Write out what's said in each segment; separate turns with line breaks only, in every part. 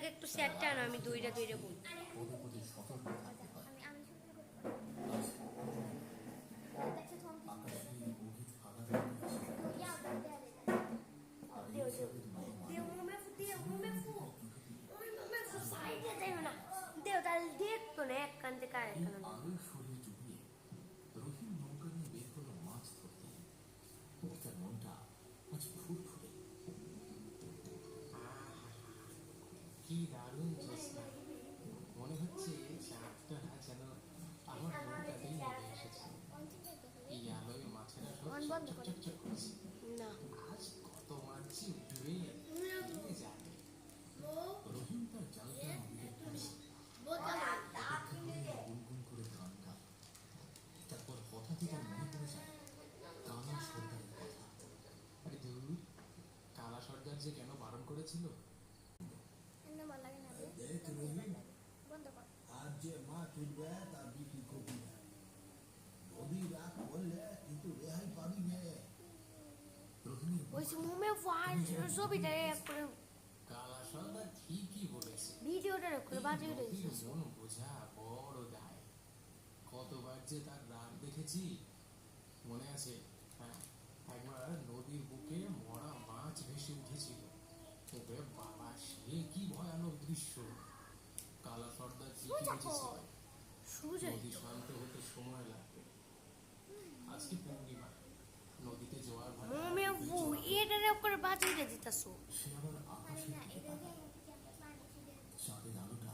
আগে একটু সেটটা আনো, আমি দুইটা দুইটা বলি।
পদে পদে সতর্ক থাকতে হয়। আকাশে অভিত ফাঁকা আলোর শরীর ডুবিয়ে রহিম নৌকা নিয়ে বের হলো মাছ ধরতে। তার মনটা আজ ফুরফুরে।
কি দারুণ জ্যোৎস্না, মনে হচ্ছে চাঁদটা যেন আমার নৌকাতেই নেমে এসেছে। এই আলোয় মাছেরা সব চকচক করছে।
না
আজ কত মাছ যে উঠবে কে জানে।
রহিম তার জালটা নদীতে ফেলে গুনগুন করে গান গায়। তারপর হঠাৎই তার মনে পড়ে যায় কালা সর্দারের কথা।
আরে ধুর, কালা সর্দার যে কেন বারণ করেছিল।
দেখ রহিম, আজ যে মাছ উঠবে তার বিক্রি করবি না। যদি রাত করলে কিন্তু রেহাই পাবি না।
রহিমের
ওই মুমে ওয়াই ছবিটা করে
কালা সর্দার ঠিকই বলেছে,
ভিডিওটা করে বাজে
নদীর
রয়েছে।
মন বোঝা বড় দায়। কতবার যে তার রাগ দেখেছি মনে আছে। হ্যাঁ, একবার নদীর বুকে মরা মাছ ভেসে উঠেছিল। ওরে বাবা, সে কি ভয়ানক দৃশ্য। কালা সর্দার ঠিকই বুঝেছিল
সুজয়
নদী শান্ত হতে সময় লাগবে। আজকে পূর্ণিমা, নদীতে জোয়ার ভাটা।
মুমে ও এটা করে বাজে দিতাছো।
সে আবার আকাশের দিকে তাকায়। চাঁদের আলোটা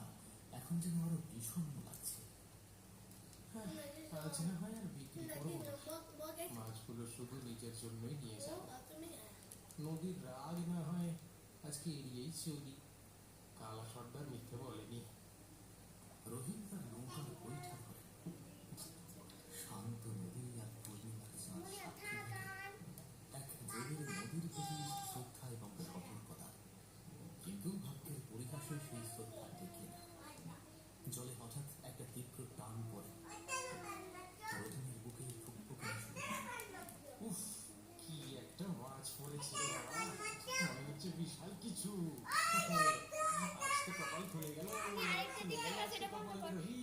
এখন যেন আরো বিষণ্ণ লাগছে।
হ্যাঁ, আজ না হয় আর বিক্রি করবো না। মাছগুলো শুধু নিজের জন্যই নিয়ে যাব। নদীর রাগ না হয় আজকে এড়িয়েই চলি। কালা সর্দার মিথ্যে বলেনি।
রহিম তার নৌকার বৈঠা করে শান্ত নদী আর পূর্ণিমার চাঁদ সাক্ষী থেকে এক জেলের নদীর প্রতি শ্রদ্ধা এবং সতর্কতা। কিন্তু ভাগ্যের পরিহাসে সেই শ্রদ্ধা টেকে না। জলে হঠাৎ একটা তীব্র টান পড়ে। রহিমের বুকে ফুকফুকে শুরু হয়।
উফ, কি একটা মাছ পড়েছে রে বাবা, মনে হচ্ছে বিশাল কিছু। আজকে কপাল খুলে গেল, খুলে গেল আজকে কপাল রহিম।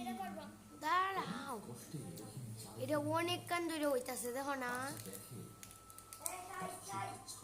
দাঁড়াও,
কষ্টে রহিম জাল
এটা অনেক কান ধরে হইতাছে, দেখো না।
দেখে তার চোখে